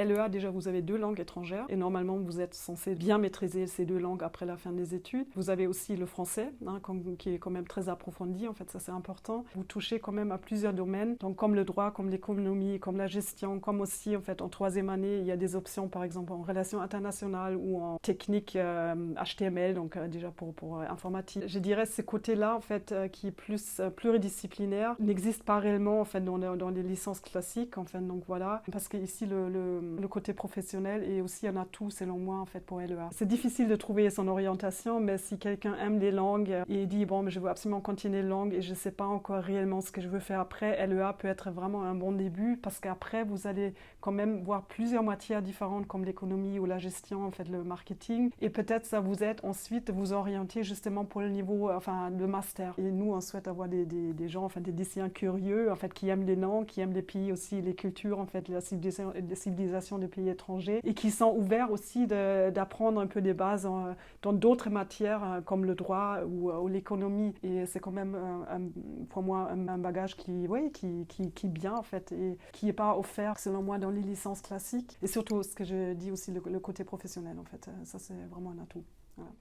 LEA, déjà, vous avez 2 langues étrangères et normalement, vous êtes censé bien maîtriser ces 2 langues après la fin des études. Vous avez aussi le français, qui est quand même très approfondi, en fait, ça c'est important. Vous touchez quand même à plusieurs domaines, donc comme le droit, comme l'économie, comme la gestion, comme aussi, en fait, en 3e année, il y a des options, par exemple, en relations internationales ou en technique HTML, donc déjà pour informatique. Je dirais ce côté-là, en fait, qui est plus pluridisciplinaire, n'existe pas réellement, en fait, dans les licences classiques, en fait, donc voilà, parce que ici, le côté professionnel est aussi un atout selon moi en fait pour LEA. C'est difficile de trouver son orientation, mais si quelqu'un aime les langues et dit bon mais je veux absolument continuer les langues et je ne sais pas encore réellement ce que je veux faire après, LEA peut être vraiment un bon début parce qu'après vous allez quand même voir plusieurs matières différentes comme l'économie ou la gestion, en fait le marketing, et peut-être ça vous aide ensuite de vous orienter justement pour le niveau, enfin le master. Et nous on souhaite avoir des gens, enfin des lycéens curieux en fait qui aiment les langues, qui aiment les pays aussi, les cultures en fait, la civilisation des pays étrangers et qui sont ouverts aussi d'apprendre un peu des bases dans d'autres matières comme le droit ou l'économie. Et c'est quand même pour moi un bagage qui est bien en fait et qui n'est pas offert selon moi dans les licences classiques. Et surtout ce que je dis aussi, le côté professionnel en fait, ça c'est vraiment un atout. Voilà.